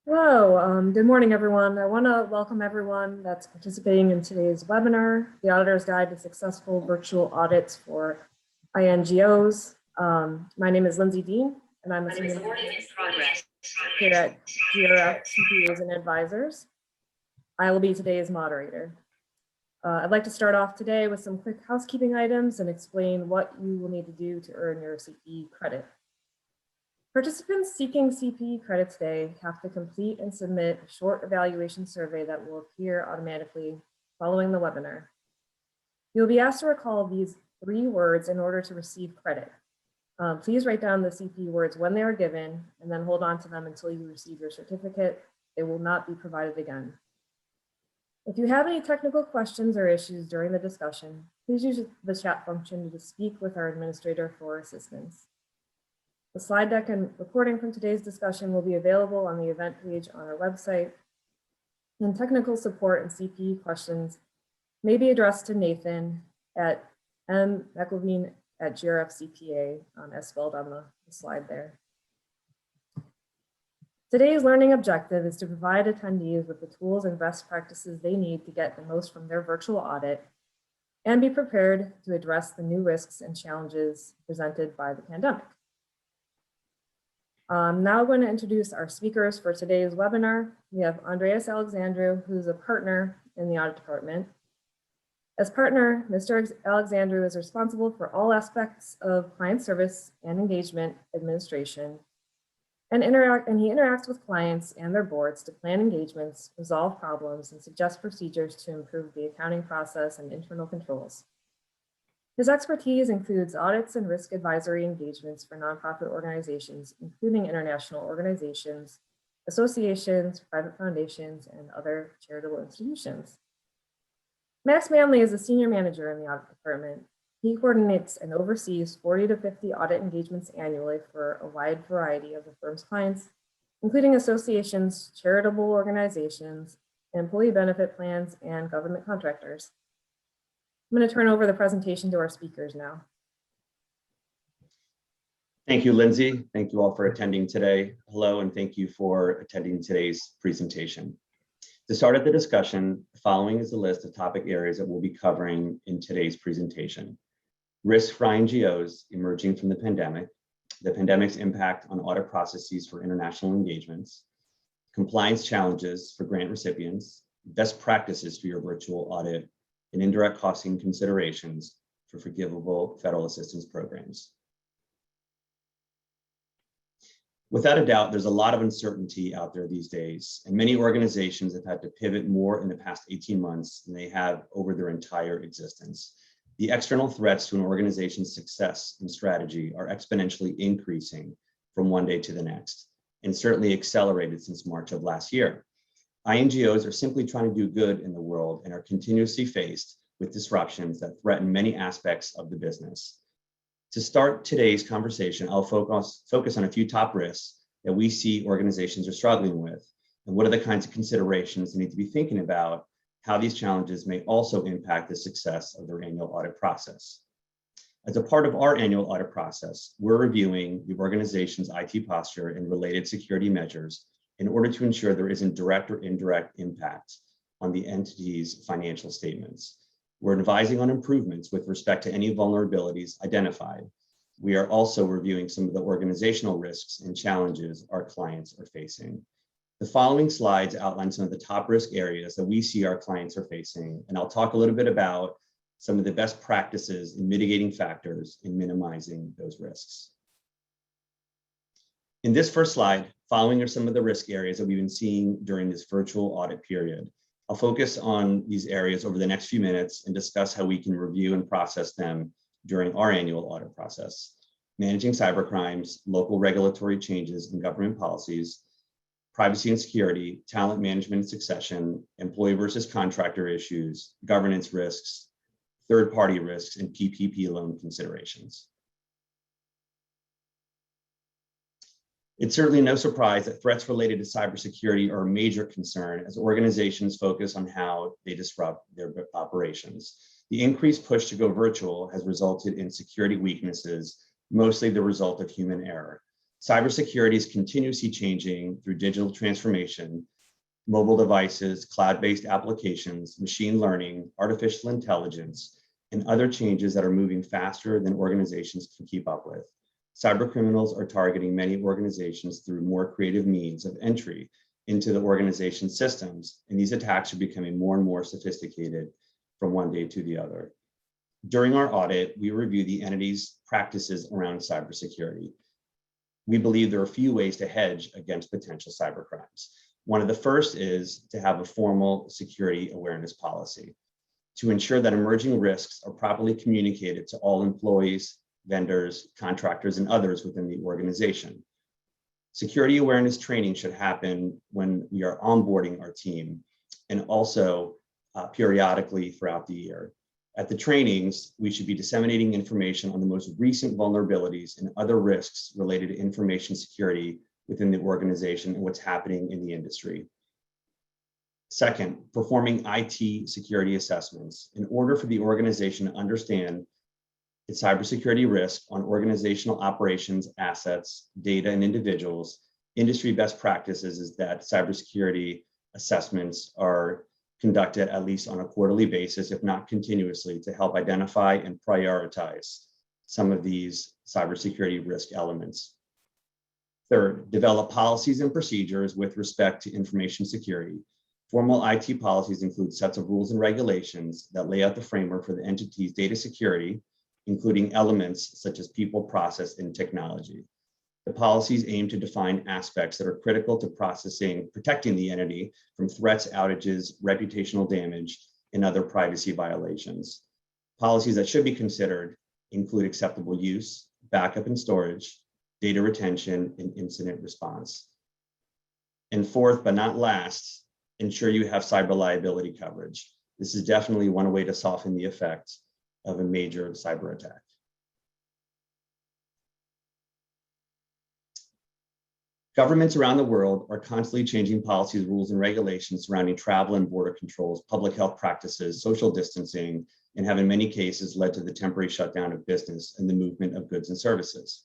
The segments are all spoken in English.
Hello, good morning, everyone. I want to welcome everyone that's participating in today's webinar, The Auditor's Guide to Successful Virtual Audits for INGOs. My name is Lindsay Dean, and I'm a senior here at GRF CPAs Advisors. I will be today's moderator. I'd like to start off today with some quick housekeeping items and explain what you will need to do to earn your CPE credit. Participants seeking CPE credit today have to complete and submit a short evaluation survey that will appear automatically following the webinar. You'll be asked to recall these 3 words in order to receive credit. Please write down the CPE words when they are given and then hold on to them until you receive your certificate. They will not be provided again. If you have any technical questions or issues during the discussion, please use the chat function to speak with our administrator for assistance. The slide deck and recording from today's discussion will be available on the event page on our website. And technical support and CPE questions may be addressed to Nathan at m.mcilveen@grfcpa, as spelled on the slide there. Today's learning objective is to provide attendees with the tools and best practices they need to get the most from their virtual audit and be prepared to address the new risks and challenges presented by the pandemic. I'm now going to introduce our speakers for today's webinar. We have Andreas Alexandru, who's a partner in the audit department. As partner, Mr. Alexandru is responsible for all aspects of client service and engagement administration, and he interacts with clients and their boards to plan engagements, resolve problems, and suggest procedures to improve the accounting process and internal controls. His expertise includes audits and risk advisory engagements for nonprofit organizations, including international organizations, associations, private foundations, and other charitable institutions. Max Manley is a senior manager in the audit department. He coordinates and oversees 40 to 50 audit engagements annually for a wide variety of the firm's clients, including associations, charitable organizations, employee benefit plans, and government contractors. I'm going to turn over the presentation to our speakers now. Thank you, Lindsay. Thank you all for attending today. Hello, and thank you for attending today's presentation. To start the discussion, the following is a list of topic areas that we'll be covering in today's presentation. Risk for INGOs emerging from the pandemic's impact on audit processes for international engagements, compliance challenges for grant recipients, best practices for your virtual audit, and indirect costing considerations for forgivable federal assistance programs. Without a doubt, there's a lot of uncertainty out there these days, and many organizations have had to pivot more in the past 18 months than they have over their entire existence. The external threats to an organization's success and strategy are exponentially increasing from one day to the next, and certainly accelerated since March of last year. INGOs are simply trying to do good in the world and are continuously faced with disruptions that threaten many aspects of the business. To start today's conversation, I'll focus on a few top risks that we see organizations are struggling with, and what are the kinds of considerations they need to be thinking about, how these challenges may also impact the success of their annual audit process. As a part of our annual audit process, we're reviewing the organization's IT posture and related security measures in order to ensure there isn't direct or indirect impact on the entity's financial statements. We're advising on improvements with respect to any vulnerabilities identified. We are also reviewing some of the organizational risks and challenges our clients are facing. The following slides outline some of the top risk areas that we see our clients are facing, and I'll talk a little bit about some of the best practices in mitigating factors in minimizing those risks. In this first slide, following are some of the risk areas that we've been seeing during this virtual audit period. I'll focus on these areas over the next few minutes and discuss how we can review and process them during our annual audit process. Managing cybercrimes, local regulatory changes in government policies, privacy and security, talent management and succession, employee versus contractor issues, governance risks, third-party risks, and PPP loan considerations. It's certainly no surprise that threats related to cybersecurity are a major concern as organizations focus on how they disrupt their operations. The increased push to go virtual has resulted in security weaknesses, mostly the result of human error. Cybersecurity is continuously changing through digital transformation, mobile devices, cloud-based applications, machine learning, artificial intelligence, and other changes that are moving faster than organizations can keep up with. Cybercriminals are targeting many organizations through more creative means of entry into the organization's systems, and these attacks are becoming more and more sophisticated from one day to the other. During our audit, we review the entity's practices around cybersecurity. We believe there are a few ways to hedge against potential cybercrimes. One of the first is to have a formal security awareness policy to ensure that emerging risks are properly communicated to all employees, vendors, contractors, and others within the organization. Security awareness training should happen when we are onboarding our team and also periodically throughout the year. At the trainings, we should be disseminating information on the most recent vulnerabilities and other risks related to information security within the organization and what's happening in the industry. Second, performing IT security assessments in order for the organization to understand its cybersecurity risk on organizational operations, assets, data, and individuals. Industry best practices is that cybersecurity assessments are conducted at least on a quarterly basis, if not continuously, to help identify and prioritize some of these cybersecurity risk elements. Third, develop policies and procedures with respect to information security. Formal IT policies include sets of rules and regulations that lay out the framework for the entity's data security, including elements such as people, process, and technology. The policies aim to define aspects that are critical to protecting the entity from threats, outages, reputational damage, and other privacy violations. Policies that should be considered include acceptable use, backup and storage, data retention, and incident response. And fourth, but not last, ensure you have cyber liability coverage. This is definitely one way to soften the effect of a major cyber attack. Governments around the world are constantly changing policies, rules, and regulations surrounding travel and border controls, public health practices, social distancing, and have in many cases led to the temporary shutdown of business and the movement of goods and services.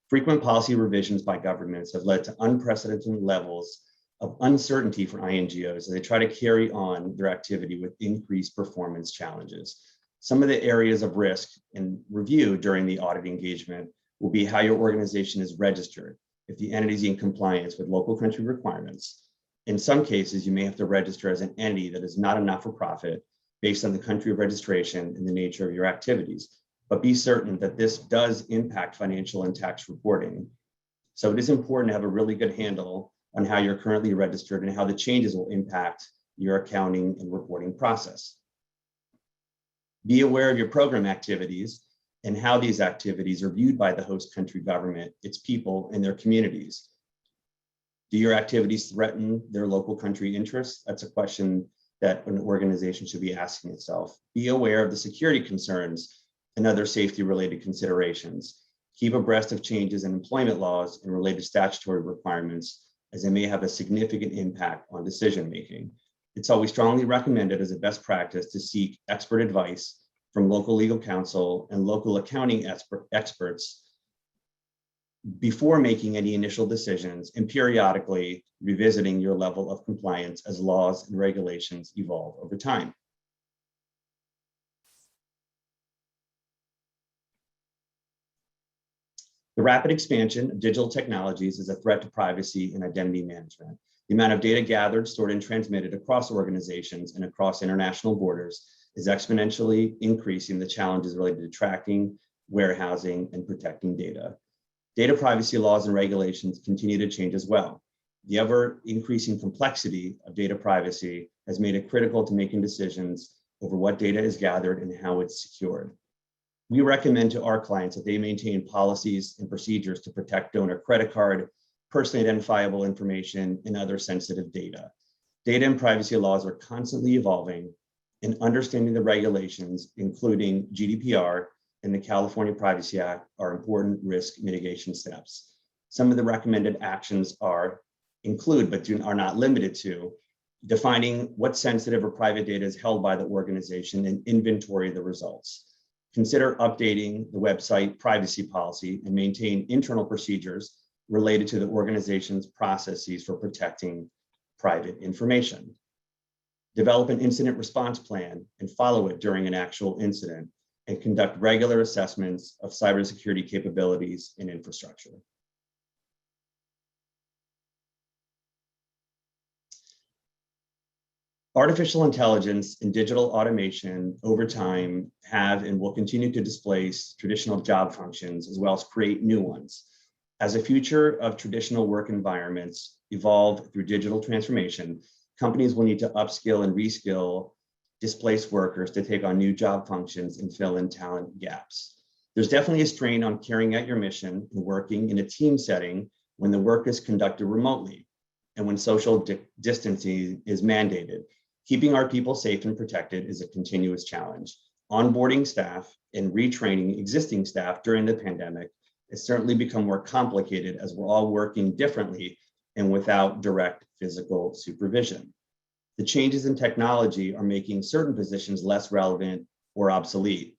Frequent policy revisions by governments have led to unprecedented levels of uncertainty for INGOs as they try to carry on their activity with increased performance challenges. Some of the areas of risk and review during the audit engagement will be how your organization is registered, if the entity is in compliance with local country requirements. In some cases, you may have to register as an entity that is not a not-for-profit based on the country of registration and the nature of your activities, but be certain that this does impact financial and tax reporting. So it is important to have a really good handle on how you're currently registered and how the changes will impact your accounting and reporting process. Be aware of your program activities and how these activities are viewed by the host country government, its people, and their communities. Do your activities threaten their local country interests? That's a question that an organization should be asking itself. Be aware of the security concerns and other safety-related considerations. Keep abreast of changes in employment laws and related statutory requirements, as they may have a significant impact on decision-making. It's always strongly recommended as a best practice to seek expert advice from local legal counsel and local accounting experts before making any initial decisions, and periodically revisiting your level of compliance as laws and regulations evolve over time. The rapid expansion of digital technologies is a threat to privacy and identity management. The amount of data gathered, stored, and transmitted across organizations and across international borders is exponentially increasing the challenges related to tracking, warehousing, and protecting data. Data privacy laws and regulations continue to change as well. The ever increasing complexity of data privacy has made it critical to making decisions over what data is gathered and how it's secured. We recommend to our clients that they maintain policies and procedures to protect donor credit card, personally identifiable information, and other sensitive data. Data and privacy laws are constantly evolving, and understanding the regulations, including GDPR and the California Privacy Act, are important risk mitigation steps. Some of the recommended actions include, but are not limited to, defining what sensitive or private data is held by the organization and inventory the results. consider updating the website privacy policy and maintain internal procedures related to the organization's processes for protecting private information. Develop an incident response plan and follow it during an actual incident, and conduct regular assessments of cybersecurity capabilities and infrastructure. Artificial intelligence and digital automation over time have and will continue to displace traditional job functions as well as create new ones. As the future of traditional work environments evolve through digital transformation, companies will need to upskill and reskill displaced workers to take on new job functions and fill in talent gaps. There's definitely a strain on carrying out your mission and working in a team setting when the work is conducted remotely and when social distancing is mandated. Keeping our people safe and protected is a continuous challenge. Onboarding staff and retraining existing staff during the pandemic has certainly become more complicated as we're all working differently and without direct physical supervision. The changes in technology are making certain positions less relevant or obsolete,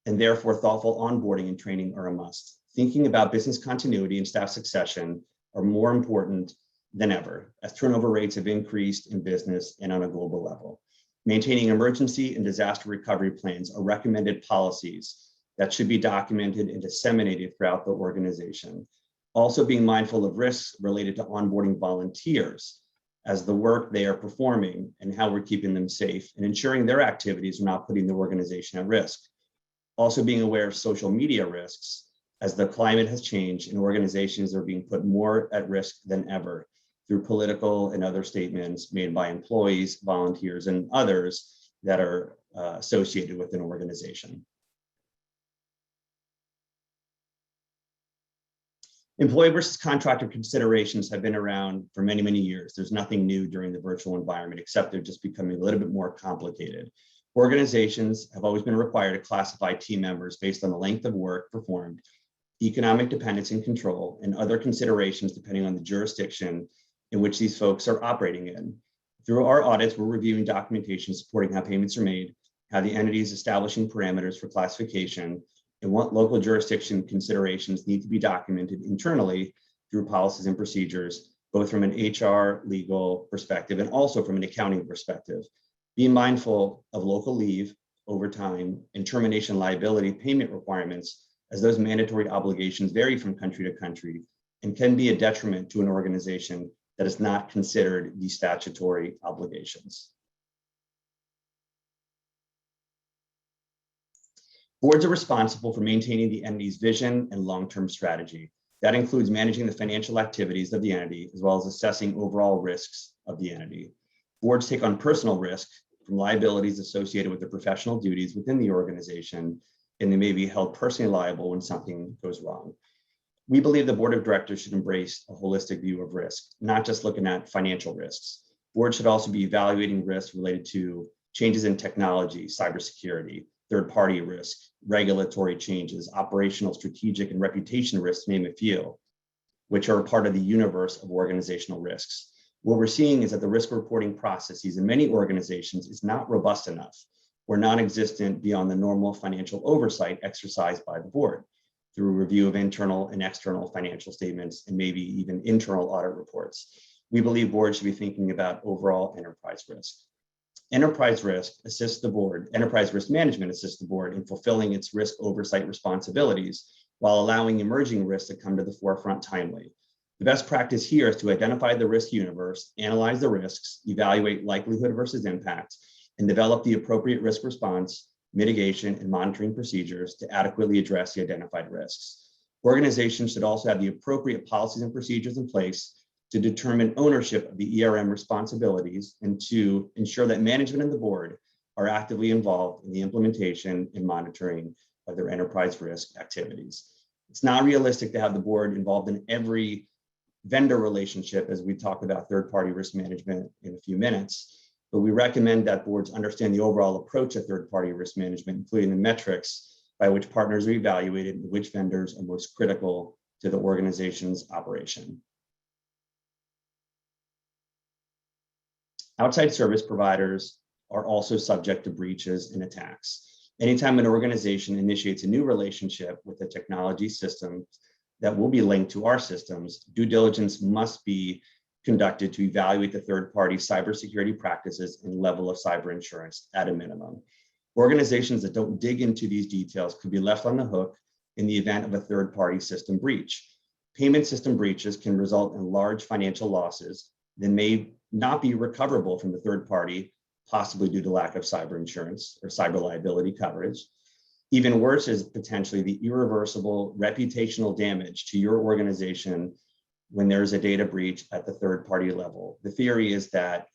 and therefore thoughtful onboarding and training are a must. Thinking about business continuity and staff succession are more important than ever, as turnover rates have increased in business and on a global level. Maintaining emergency and disaster recovery plans are recommended policies that should be documented and disseminated throughout the organization. Also being mindful of risks related to onboarding volunteers as the work they are performing and how we're keeping them safe and ensuring their activities are not putting the organization at risk. Also being aware of social media risks as the climate has changed and organizations are being put more at risk than ever through political and other statements made by employees, volunteers, and others that are associated with an organization. Employee versus contractor considerations have been around for many, many years. There's nothing new during the virtual environment, except they're just becoming a little bit more complicated. Organizations have always been required to classify team members based on the length of work performed, economic dependence and control, and other considerations depending on the jurisdiction in which these folks are operating in. Through our audits, we're reviewing documentation supporting how payments are made, how the entity is establishing parameters for classification, and what local jurisdiction considerations need to be documented internally through policies and procedures, both from an HR legal perspective and also from an accounting perspective. Be mindful of local leave, overtime, and termination liability payment requirements, as those mandatory obligations vary from country to country and can be a detriment to an organization that is not considered the statutory obligations. Boards are responsible for maintaining the entity's vision and long-term strategy. That includes managing the financial activities of the entity, as well as assessing overall risks of the entity. Boards take on personal risk from liabilities associated with their professional duties within the organization, and they may be held personally liable when something goes wrong. We believe the board of directors should embrace a holistic view of risk, not just looking at financial risks. Boards should also be evaluating risks related to changes in technology, cybersecurity, third-party risk, regulatory changes, operational, strategic, and reputation risks, to name a few, which are part of the universe of organizational risks. What we're seeing is that the risk reporting processes in many organizations is not robust enough or non-existent beyond the normal financial oversight exercised by the board through review of internal and external financial statements and maybe even internal audit reports. We believe boards should be thinking about overall enterprise risk. Enterprise risk management assists the board in fulfilling its risk oversight responsibilities while allowing emerging risks to come to the forefront timely. The best practice here is to identify the risk universe, analyze the risks, evaluate likelihood versus impact, and develop the appropriate risk response, mitigation, and monitoring procedures to adequately address the identified risks. Organizations should also have the appropriate policies and procedures in place to determine ownership of the ERM responsibilities and to ensure that management and the board are actively involved in the implementation and monitoring of their enterprise risk activities. It's not realistic to have the board involved in every vendor relationship, as we talk about third-party risk management in a few minutes, but we recommend that boards understand the overall approach of third-party risk management, including the metrics by which partners are evaluated and which vendors are most critical to the organization's operation. Outside service providers are also subject to breaches and attacks. Anytime an organization initiates a new relationship with a technology system that will be linked to our systems, due diligence must be conducted to evaluate the third-party cybersecurity practices and level of cyber insurance at a minimum. Organizations that don't dig into these details could be left on the hook in the event of a third-party system breach. Payment system breaches can result in large financial losses that may not be recoverable from the third party, possibly due to lack of cyber insurance or cyber liability coverage. Even worse is potentially the irreversible reputational damage to your organization when there's a data breach at the third party level. The theory is that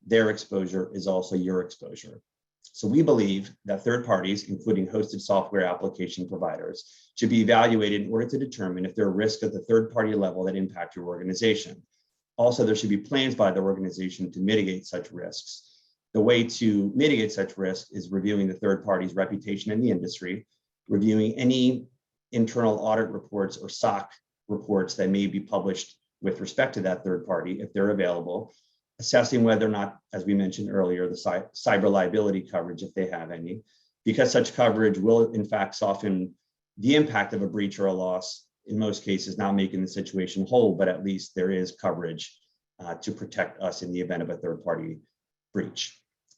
their exposure is also your exposure. So we believe that third parties, including hosted software application providers, should be evaluated in order to determine if there are risks at the third party level that impact your organization. Also, there should be plans by the organization to mitigate such risks. The way to mitigate such risk is reviewing the third party's reputation in the industry, reviewing any internal audit reports or SOC reports that may be published with respect to that third party, if they're available, assessing whether or not, as we mentioned earlier, the cyber liability coverage, if they have any, because such coverage will in fact soften the impact of a breach or a loss, in most cases not making the situation whole, but at least there is coverage to protect us in the event of a third party breach.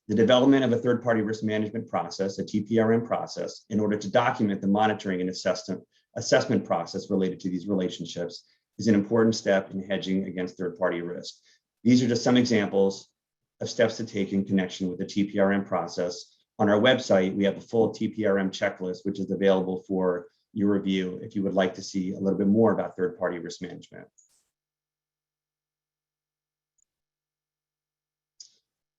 The development of a third-party risk management process, a TPRM process, in order to document the monitoring and assessment process related to these relationships is an important step in hedging against third-party risk. These are just some examples of steps to take in connection with the TPRM process. On our website, we have a full TPRM checklist, which is available for your review if you would like to see a little bit more about third-party risk management.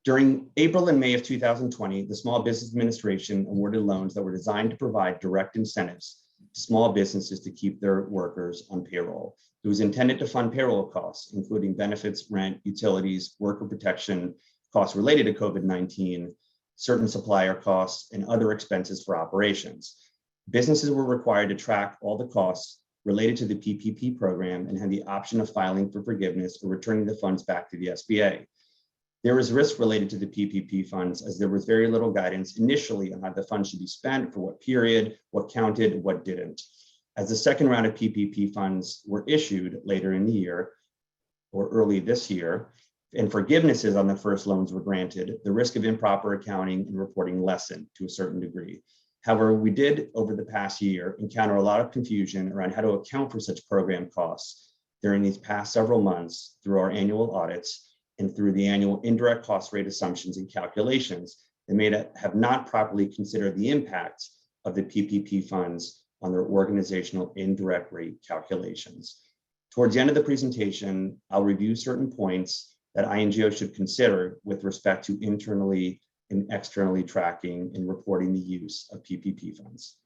During April and May of 2020, the Small Business Administration awarded loans that were designed to provide direct incentives to small businesses to keep their workers on payroll. It was intended to fund payroll costs, including benefits, rent, utilities, worker protection costs related to COVID-19, certain supplier costs, and other expenses for operations. Businesses were required to track all the costs related to the PPP program and had the option of filing for forgiveness or returning the funds back to the SBA. There was risk related to the PPP funds as there was very little guidance initially on how the funds should be spent, for what period, what counted, what didn't. As the second round of PPP funds were issued later in the year or early this year, and forgivenesses on the first loans were granted, the risk of improper accounting and reporting lessened to a certain degree. However, we did over the past year encounter a lot of confusion around how to account for such program costs during these past several months through our annual audits and through the annual indirect cost rate assumptions and calculations that may have not properly considered the impact of the PPP funds on their organizational indirect rate calculations. Towards the end of the presentation, I'll review certain points that INGOs should consider with respect to internally and externally tracking and reporting the use of PPP funds.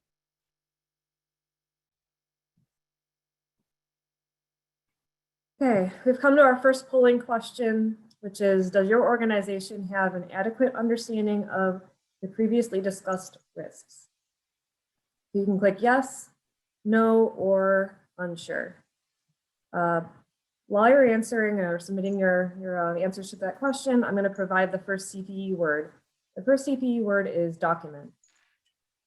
Okay, we've come to our first polling question, which is, does your organization have an adequate understanding of the previously discussed risks? You can click yes, no, or unsure. While you're answering or submitting your answers to that question, I'm going to provide the first CPE word. The first CPE word is document.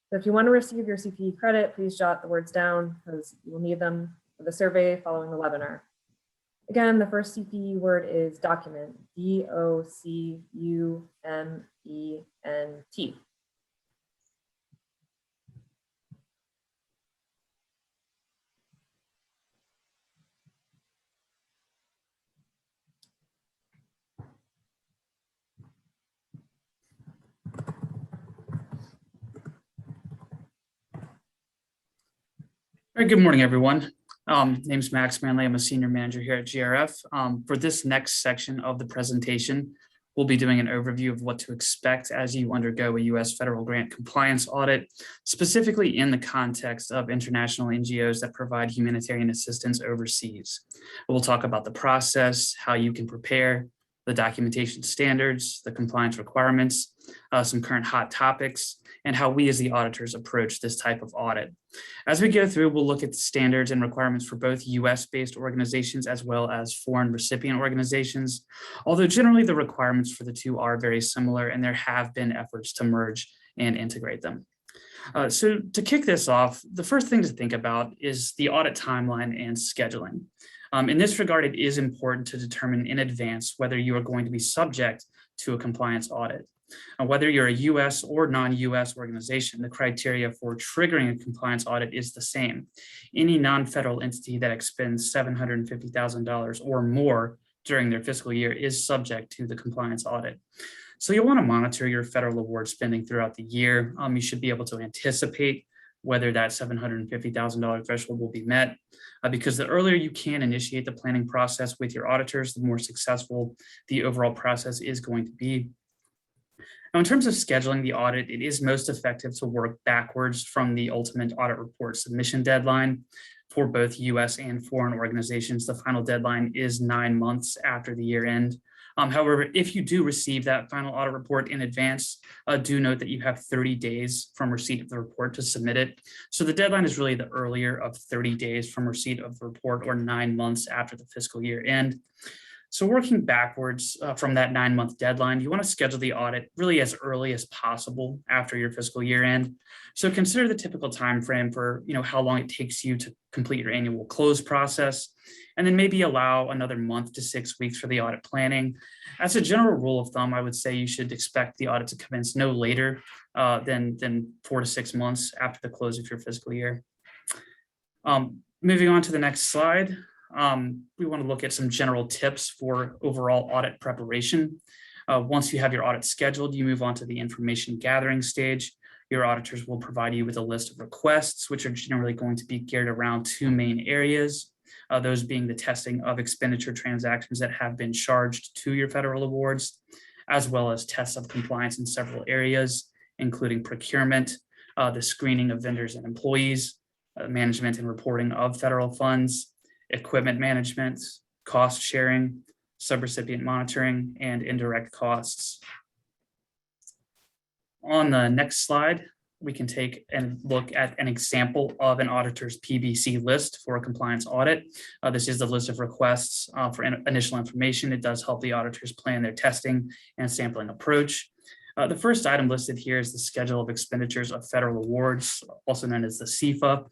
So if you want to receive your CPE credit, please jot the words down because you will need them for the survey following the webinar. Again, the first CPE word is document, D-O-C-U-M-E-N-T. All right, good morning, everyone. Name's Max Manley. I'm a senior manager here at GRF. For this next section of the presentation, we'll be doing an overview of what to expect as you undergo a U.S. federal grant compliance audit, specifically in the context of international NGOs that provide humanitarian assistance overseas. We'll talk about the process, how you can prepare, the documentation standards, the compliance requirements, some current hot topics, and how we as the auditors approach this type of audit. As we go through, we'll look at the standards and requirements for both US-based organizations as well as foreign recipient organizations, although generally the requirements for the two are very similar and there have been efforts to merge and integrate them. So to kick this off, the first thing to think about is the audit timeline and scheduling. In this regard, it is important to determine in advance whether you are going to be subject to a compliance audit. Whether you're a US or non-US organization, the criteria for triggering a compliance audit is the same. Any non-federal entity that expends $750,000 or more during their fiscal year is subject to the compliance audit. So you'll want to monitor your federal award spending throughout the year. You should be able to anticipate whether that $750,000 threshold will be met, because the earlier you can initiate the planning process with your auditors, the more successful the overall process is going to be. Now, in terms of scheduling the audit, it is most effective to work backwards from the ultimate audit report submission deadline. For both US and foreign organizations, the final deadline is 9 months after the year end. However, if you do receive that final audit report in advance, do note that you have 30 days from receipt of the report to submit it. So the deadline is really the earlier of 30 days from receipt of the report, or 9 months after the fiscal year end. So working backwards from that 9-month deadline, you want to schedule the audit really as early as possible after your fiscal year end. So consider the typical time frame for how long it takes you to complete your annual close process, and then maybe allow another month to 6 weeks for the audit planning. As a general rule of thumb, I would say you should expect the audit to commence no later than 4 to 6 months after the close of your fiscal year. Moving on to the next slide. We want to look at some general tips for overall audit preparation. Once you have your audit scheduled, you move on to the information gathering stage. Your auditors will provide you with a list of requests, which are generally going to be geared around 2 main areas, those being the testing of expenditure transactions that have been charged to your federal awards, as well as tests of compliance in several areas, including procurement, the screening of vendors and employees, management and reporting of federal funds, equipment management, cost sharing, subrecipient monitoring, and indirect costs. On the next slide, we can take a look at an example of an auditor's PBC list for a compliance audit. This is the list of requests for initial information. It does help the auditors plan their testing and sampling approach. The first item listed here is the schedule of expenditures of federal awards, also known as the CFA.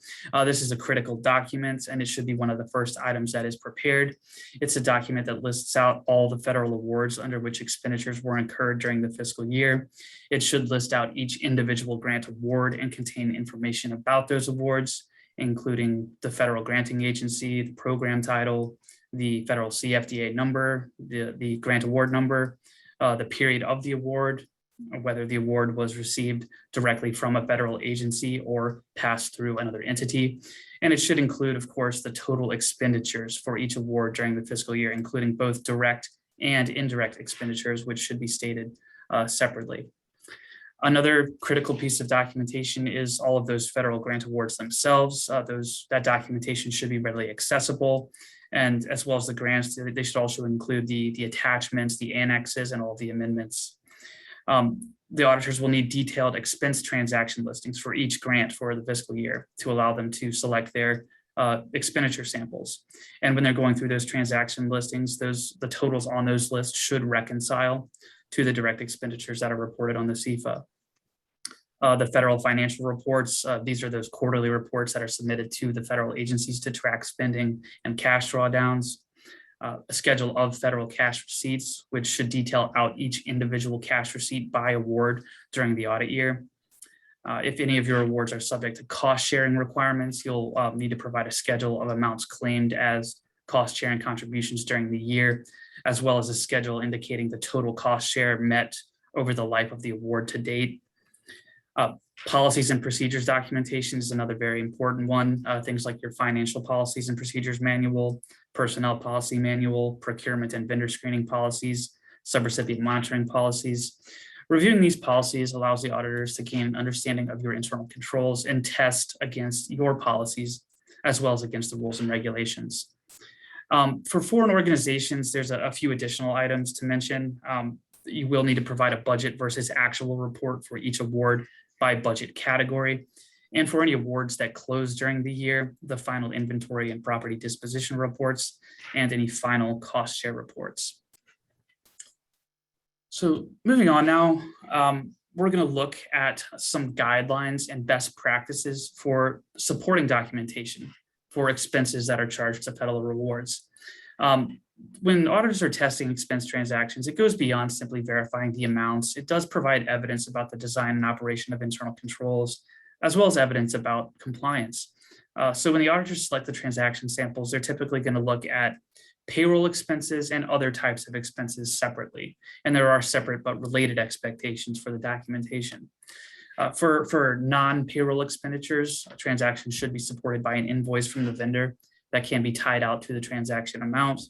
This is a critical document, and it should be one of the first items that is prepared. It's a document that lists out all the federal awards under which expenditures were incurred during the fiscal year. It should list out each individual grant award and contain information about those awards, including the federal granting agency, the program title, the federal CFDA number, the grant award number, the period of the award, whether the award was received directly from a federal agency or passed through another entity. And it should include, of course, the total expenditures for each award during the fiscal year, including both direct and indirect expenditures, which should be stated separately. Another critical piece of documentation is all of those federal grant awards themselves. That documentation should be readily accessible, and as well as the grants, they should also include the attachments, the annexes, and all the amendments. The auditors will need detailed expense transaction listings for each grant for the fiscal year to allow them to select their expenditure samples. And when they're going through those transaction listings, the totals on those lists should reconcile to the direct expenditures that are reported on the CFA. The federal financial reports, these are those quarterly reports that are submitted to the federal agencies to track spending and cash drawdowns. A schedule of federal cash receipts, which should detail out each individual cash receipt by award during the audit year. If any of your awards are subject to cost sharing requirements, you'll need to provide a schedule of amounts claimed as cost sharing contributions during the year, as well as a schedule indicating the total cost share met over the life of the award to date. Policies and procedures documentation is another very important one. Things like your financial policies and procedures manual, personnel policy manual, procurement and vendor screening policies, subrecipient monitoring policies. Reviewing these policies allows the auditors to gain an understanding of your internal controls and test against your policies, as well as against the rules and regulations. For foreign organizations, there's a few additional items to mention. You will need to provide a budget versus actual report for each award by budget category. And for any awards that close during the year, the final inventory and property disposition reports, and any final cost share reports. So moving on now, we're going to look at some guidelines and best practices for supporting documentation for expenses that are charged to federal rewards. When auditors are testing expense transactions, it goes beyond simply verifying the amounts. It does provide evidence about the design and operation of internal controls, as well as evidence about compliance. So when the auditors select the transaction samples, they're typically going to look at payroll expenses and other types of expenses separately. And there are separate but related expectations for the documentation. For non-payroll expenditures, a transaction should be supported by an invoice from the vendor that can be tied out to the transaction amount,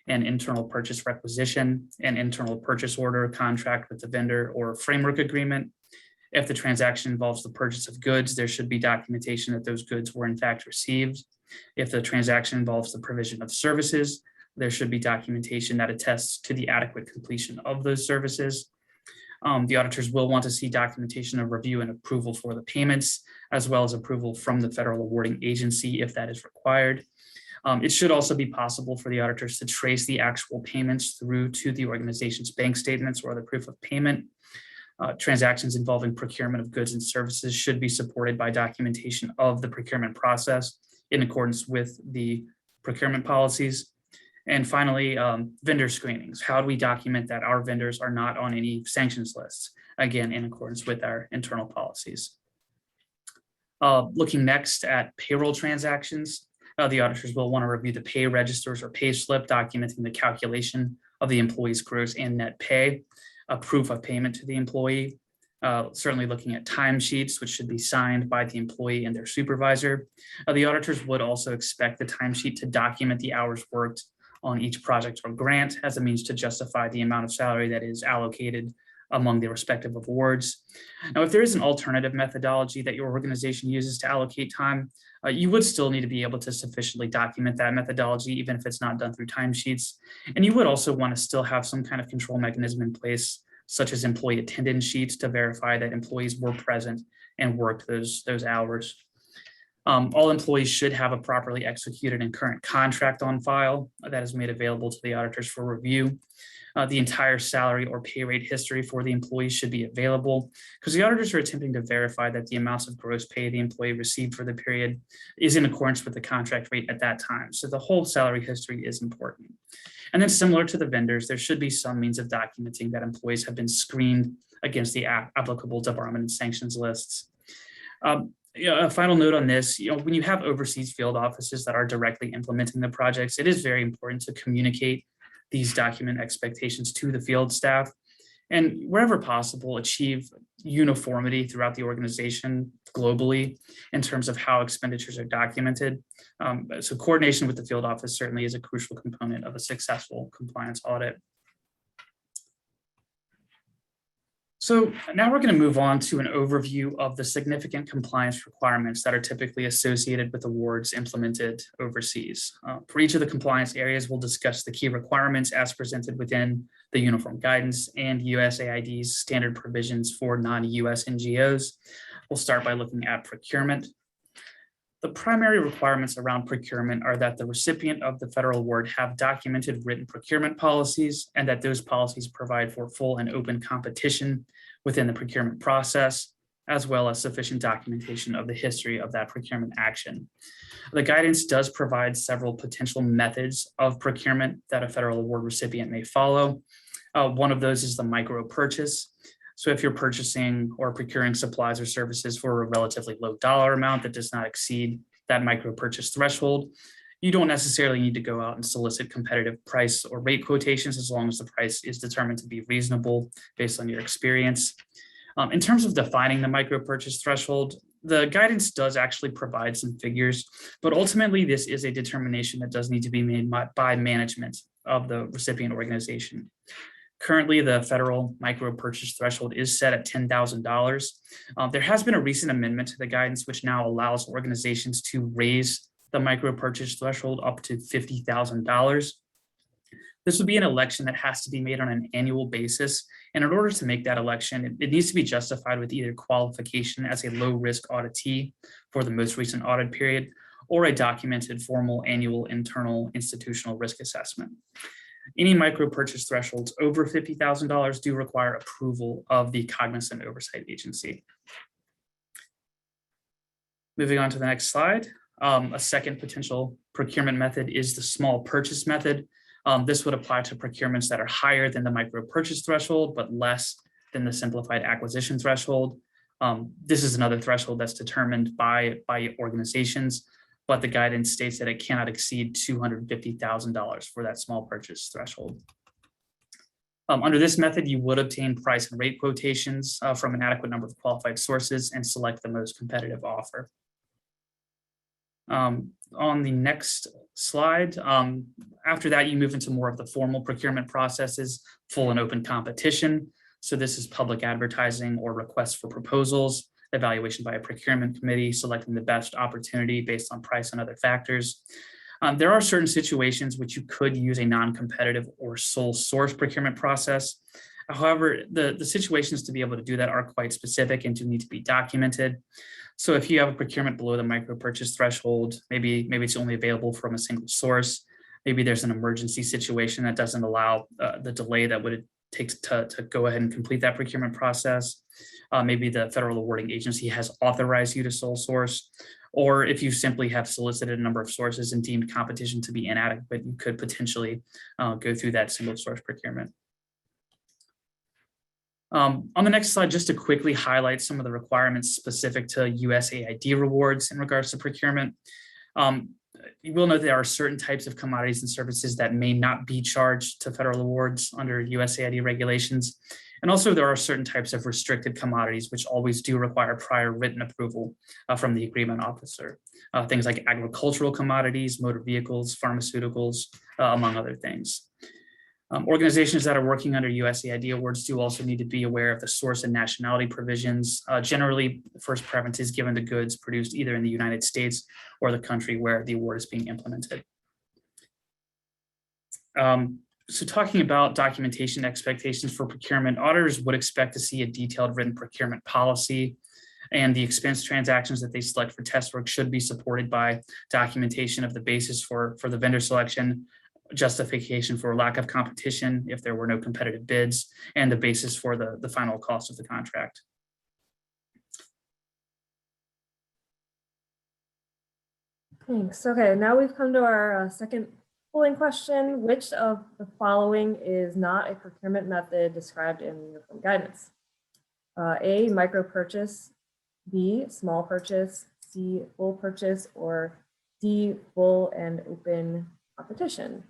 an internal purchase requisition, an internal purchase order, contract with the vendor, or framework agreement. If the transaction involves the purchase of goods, there should be documentation that those goods were in fact received. If the transaction involves the provision of services, there should be documentation that attests to the adequate completion of those services. The auditors will want to see documentation of review and approval for the payments, as well as approval from the federal awarding agency if that is required. It should also be possible for the auditors to trace the actual payments through to the organization's bank statements or the proof of payment. Transactions involving procurement of goods and services should be supported by documentation of the procurement process in accordance with the procurement policies. And finally, vendor screenings. How do we document that our vendors are not on any sanctions lists? Again, in accordance with our internal policies. Looking next at payroll transactions, the auditors will want to review the pay registers or pay slip documenting the calculation of the employee's gross and net pay, a proof of payment to the employee, certainly looking at timesheets, which should be signed by the employee and their supervisor. The auditors would also expect the timesheet to document the hours worked on each project or grant as a means to justify the amount of salary that is allocated among the respective awards. Now, if there is an alternative methodology that your organization uses to allocate time, you would still need to be able to sufficiently document that methodology, even if it's not done through timesheets. And you would also want to still have some kind of control mechanism in place, such as employee attendance sheets to verify that employees were present and worked those hours. All employees should have a properly executed and current contract on file that is made available to the auditors for review. The entire salary or pay rate history for the employee should be available because the auditors are attempting to verify that the amounts of gross pay the employee received for the period is in accordance with the contract rate at that time. So the whole salary history is important. And then similar to the vendors, there should be some means of documenting that employees have been screened against the applicable debarment and sanctions lists. A final note on this, when you have overseas field offices that are directly implementing the projects, it is very important to communicate these document expectations to the field staff and wherever possible, achieve uniformity throughout the organization globally in terms of how expenditures are documented. So coordination with the field office certainly is a crucial component of a successful compliance audit. So now we're going to move on to an overview of the significant compliance requirements that are typically associated with awards implemented overseas. For each of the compliance areas, we'll discuss the key requirements as presented within the Uniform Guidance and USAID's standard provisions for non-US NGOs. We'll start by looking at procurement. The primary requirements around procurement are that the recipient of the federal award have documented written procurement policies and that those policies provide for full and open competition within the procurement process, as well as sufficient documentation of the history of that procurement action. The guidance does provide several potential methods of procurement that a federal award recipient may follow. One of those is the micro purchase. So if you're purchasing or procuring supplies or services for a relatively low dollar amount that does not exceed that micro purchase threshold, you don't necessarily need to go out and solicit competitive price or rate quotations as long as the price is determined to be reasonable based on your experience. In terms of defining the micro purchase threshold, the guidance does actually provide some figures, but ultimately this is a determination that does need to be made by management of the recipient organization. Currently, the federal micro purchase threshold is set at $10,000. There has been a recent amendment to the guidance which now allows organizations to raise the micro purchase threshold up to $50,000. This would be an election that has to be made on an annual basis. And in order to make that election, it needs to be justified with either qualification as a low-risk auditee for the most recent audit period or a documented formal annual internal institutional risk assessment. Any micro purchase thresholds over $50,000 do require approval of the cognizant oversight agency. Moving on to the next slide, a second potential procurement method is the small purchase method. This would apply to procurements that are higher than the micro purchase threshold, but less than the simplified acquisition threshold. This is another threshold that's determined by organizations, but the guidance states that it cannot exceed $250,000 for that small purchase threshold. Under this method, you would obtain price and rate quotations from an adequate number of qualified sources and select the most competitive offer. On the next slide, after that, you move into more of the formal procurement processes, full and open competition. So this is public advertising or requests for proposals, evaluation by a procurement committee, selecting the best opportunity based on price and other factors. There are certain situations which you could use a non-competitive or sole source procurement process. However, the situations to be able to do that are quite specific and do need to be documented. So if you have a procurement below the micro purchase threshold, maybe it's only available from a single source. Maybe there's an emergency situation that doesn't allow the delay that would take to go ahead and complete that procurement process. Maybe the federal awarding agency has authorized you to sole source, or if you simply have solicited a number of sources and deemed competition to be inadequate, you could potentially go through that single source procurement. On the next slide, just to quickly highlight some of the requirements specific to USAID rewards in regards to procurement. You will note there are certain types of commodities and services that may not be charged to federal awards under USAID regulations. And also there are certain types of restricted commodities which always do require prior written approval from the agreement officer. Things like agricultural commodities, motor vehicles, pharmaceuticals, among other things. Organizations that are working under USAID awards do also need to be aware of the source and nationality provisions. Generally, first preference is given to goods produced either in the United States or the country where the award is being implemented. So talking about documentation expectations for procurement, auditors would expect to see a detailed written procurement policy, and the expense transactions that they select for test work should be supported by documentation of the basis for the vendor selection, justification for lack of competition if there were no competitive bids, and the basis for the final cost of the contract. Thanks. Okay, now we've come to our second polling question. Which of the following is not a procurement method described in uniform guidance? A, micro purchase, B, small purchase, C, full purchase, or D, full and open competition?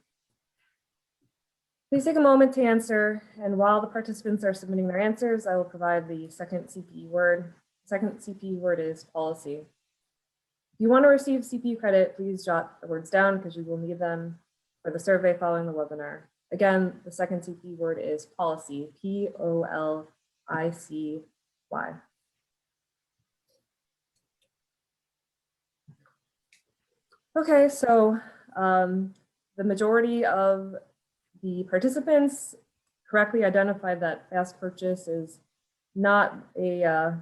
Please take a moment to answer, and while the participants are submitting their answers, I will provide the second CPE word. The second CPE word is policy. If you want to receive CPE credit, please jot the words down because you will need them for the survey following the webinar. Again, the second CPE word is policy, P-O-L-I-C-Y. Okay, so the majority of the participants correctly identified that fast purchase is not a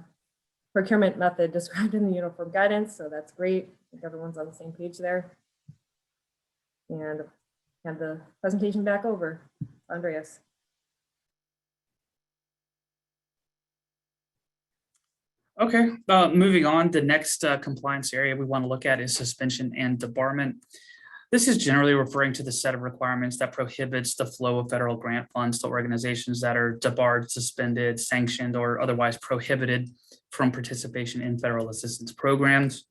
procurement method described in the uniform guidance, so that's great. I think everyone's on the same page there. And hand the presentation back over to Andreas. Okay, moving on, the next compliance area we want to look at is suspension and debarment. This is generally referring to the set of requirements that prohibits the flow of federal grant funds to organizations that are debarred, suspended, sanctioned, or otherwise prohibited from participation in federal assistance programs.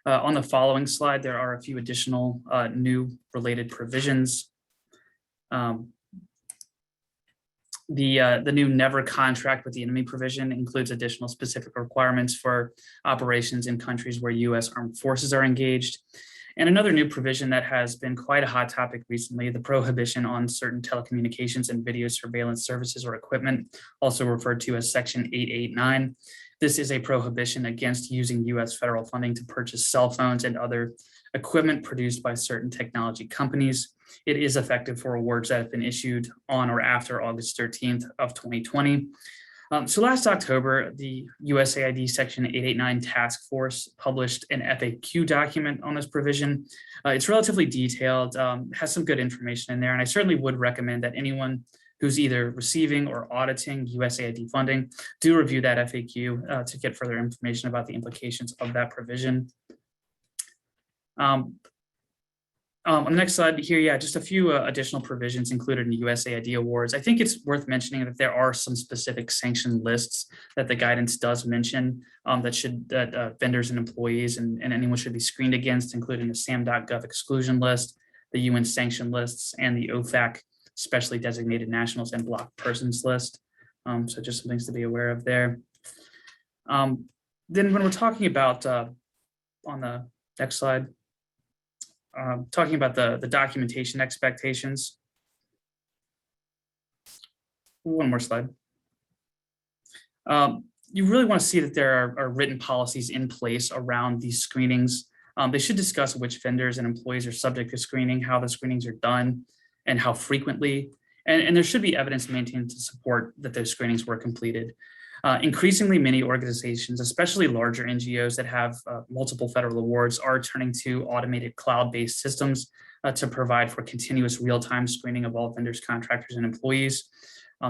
On the following slide, there are a few additional new related provisions. The new never contract with the enemy provision includes additional specific requirements for operations in countries where U.S. armed forces are engaged. And another new provision that has been quite a hot topic recently, the prohibition on certain telecommunications and video surveillance services or equipment, also referred to as Section 889. This is a prohibition against using U.S. federal funding to purchase cell phones and other equipment produced by certain technology companies. It is effective for awards that have been issued on or after August 13th of 2020. So last October, the USAID Section 889 Task Force published an FAQ document on this provision. It's relatively detailed, has some good information in there, and I certainly would recommend that anyone who's either receiving or auditing USAID funding do review that FAQ to get further information about the implications of that provision. On the next slide here, yeah, just a few additional provisions included in USAID awards. I think it's worth mentioning that there are some specific sanction lists that the guidance does mention that vendors and employees and anyone should be screened against, including the SAM.gov exclusion list, the UN sanction lists, and the OFAC specially designated nationals and blocked persons list. So just some things to be aware of there. Then when we're talking about, on the next slide, talking about the documentation expectations. One more slide. You really want to see that there are written policies in place around these screenings. They should discuss which vendors and employees are subject to screening, how the screenings are done, and how frequently. And there should be evidence maintained to support that those screenings were completed. Increasingly, many organizations, especially larger NGOs that have multiple federal awards, are turning to automated cloud-based systems to provide for continuous real-time screening of all vendors, contractors, and employees.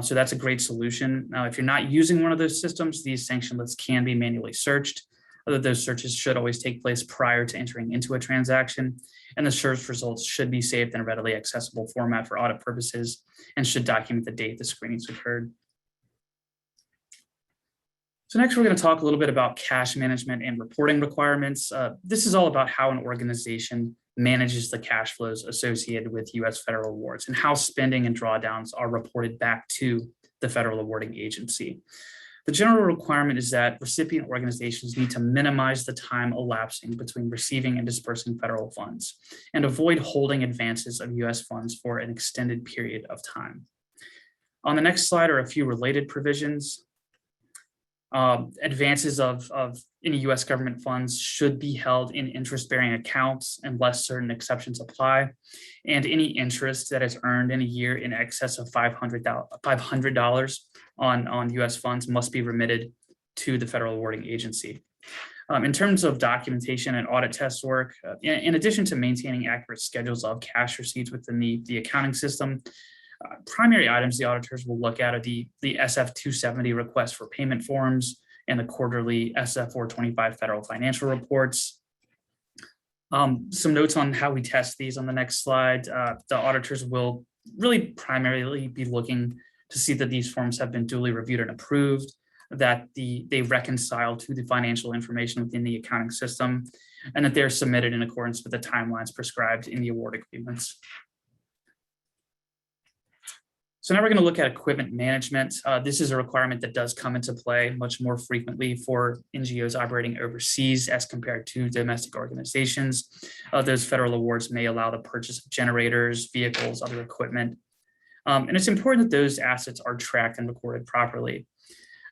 So that's a great solution. Now, if you're not using one of those systems, these sanction lists can be manually searched. Those searches should always take place prior to entering into a transaction, and the search results should be saved in a readily accessible format for audit purposes and should document the date the screenings occurred. So next, we're going to talk a little bit about cash management and reporting requirements. This is all about how an organization manages the cash flows associated with U.S. federal awards and how spending and drawdowns are reported back to the federal awarding agency. The general requirement is that recipient organizations need to minimize the time elapsing between receiving and dispersing federal funds and avoid holding advances of U.S. funds for an extended period of time. On the next slide are a few related provisions. Advances of any U.S. government funds should be held in interest-bearing accounts unless certain exceptions apply, and any interest that is earned in a year in excess of $500 on U.S. funds must be remitted to the federal awarding agency. In terms of documentation and audit test work, in addition to maintaining accurate schedules of cash receipts within the accounting system, primary items the auditors will look at are the SF-270 request for payment forms and the quarterly SF-425 federal financial reports. Some notes on how we test these on the next slide. The auditors will really primarily be looking to see that these forms have been duly reviewed and approved, that they reconcile to the financial information within the accounting system, and that they're submitted in accordance with the timelines prescribed in the award agreements. So now we're going to look at equipment management. This is a requirement that does come into play much more frequently for NGOs operating overseas as compared to domestic organizations. Those federal awards may allow the purchase of generators, vehicles, other equipment. And it's important that those assets are tracked and recorded properly.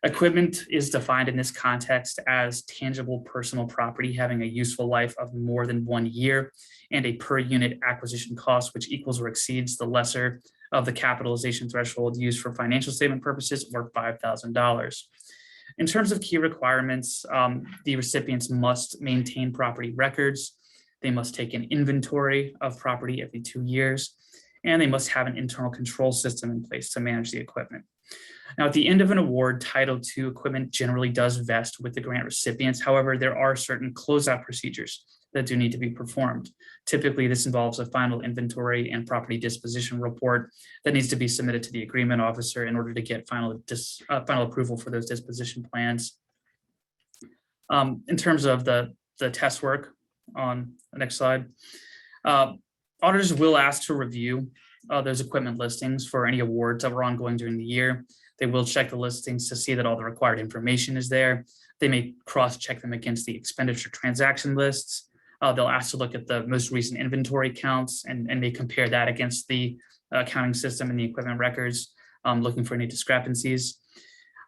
Equipment is defined in this context as tangible personal property having a useful life of more than 1 year and a per unit acquisition cost which equals or exceeds the lesser of the capitalization threshold used for financial statement purposes, or $5,000. In terms of key requirements, the recipients must maintain property records. They must take an inventory of property every 2 years, and they must have an internal control system in place to manage the equipment. Now, at the end of an award, Title II equipment generally does vest with the grant recipients. However, there are certain closeout procedures that do need to be performed. Typically, this involves a final inventory and property disposition report that needs to be submitted to the agreement officer in order to get final approval for those disposition plans. In terms of the test work on the next slide, auditors will ask to review those equipment listings for any awards that were ongoing during the year. They will check the listings to see that all the required information is there. They may cross-check them against the expenditure transaction lists. They'll ask to look at the most recent inventory counts and may compare that against the accounting system and the equipment records, looking for any discrepancies.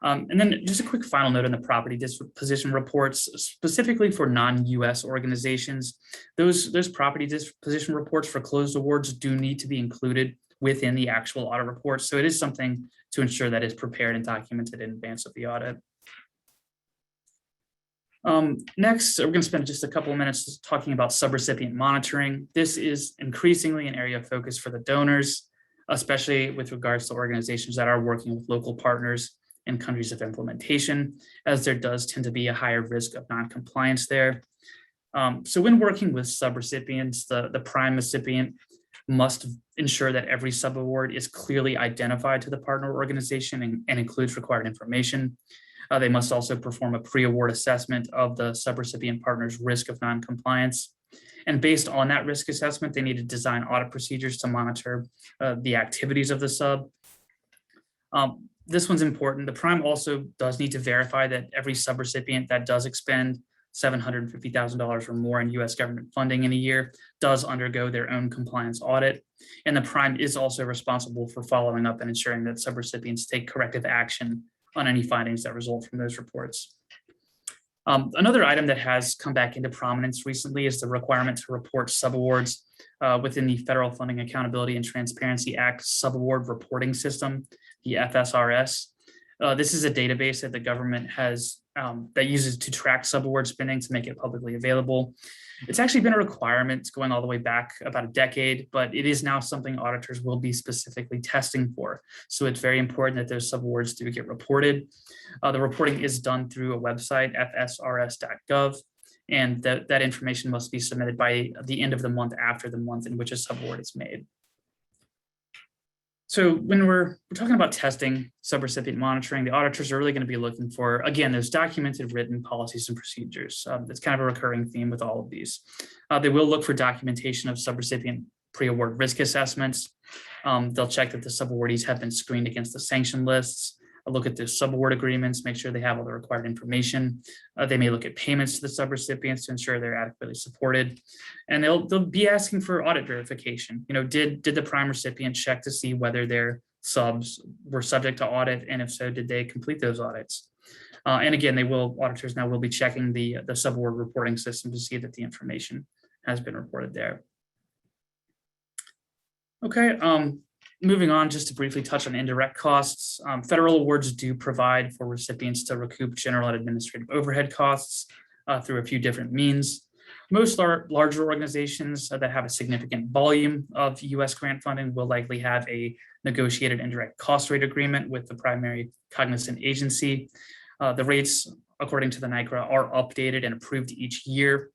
And then just a quick final note on the property disposition reports, specifically for non-US organizations. Those property disposition reports for closed awards do need to be included within the actual audit report. So it is something to ensure that it's prepared and documented in advance of the audit. Next, we're going to spend just a couple of minutes talking about subrecipient monitoring. This is increasingly an area of focus for the donors, especially with regards to organizations that are working with local partners in countries of implementation, as there does tend to be a higher risk of non-compliance there. So when working with subrecipients, the prime recipient must ensure that every subaward is clearly identified to the partner organization and includes required information. They must also perform a pre-award assessment of the subrecipient partner's risk of non-compliance. And based on that risk assessment, they need to design audit procedures to monitor the activities of the sub. This one's important. The prime also does need to verify that every subrecipient that does expend $750,000 or more in US government funding in a year does undergo their own compliance audit. And the prime is also responsible for following up and ensuring that subrecipients take corrective action on any findings that result from those reports. Another item that has come back into prominence recently is the requirement to report subawards within the Federal Funding Accountability and Transparency Act subaward reporting system, the FSRS. This is a database that the government has that uses to track subaward spending to make it publicly available. It's actually been a requirement going all the way back about a decade, but it is now something auditors will be specifically testing for. So it's very important that those subawards do get reported. The reporting is done through a website, fsrs.gov, and that information must be submitted by the end of the month after the month in which a subaward is made. So when we're talking about testing subrecipient monitoring, the auditors are really going to be looking for, again, those documented written policies and procedures. That's kind of a recurring theme with all of these. They will look for documentation of subrecipient pre-award risk assessments. They'll check that the subawardees have been screened against the sanction lists. Look at the subaward agreements, make sure they have all the required information. They may look at payments to the subrecipients to ensure they're adequately supported. And they'll be asking for audit verification. You know, did the prime recipient check to see whether their subs were subject to audit? And if so, did they complete those audits? And again, auditors now will be checking the subaward reporting system to see that the information has been reported there. Okay. Moving on, just to briefly touch on indirect costs, federal awards do provide for recipients to recoup general and administrative overhead costs through a few different means. Most larger organizations that have a significant volume of US grant funding will likely have a negotiated indirect cost rate agreement with the primary cognizant agency. The rates, according to the NICRA, are updated and approved each year.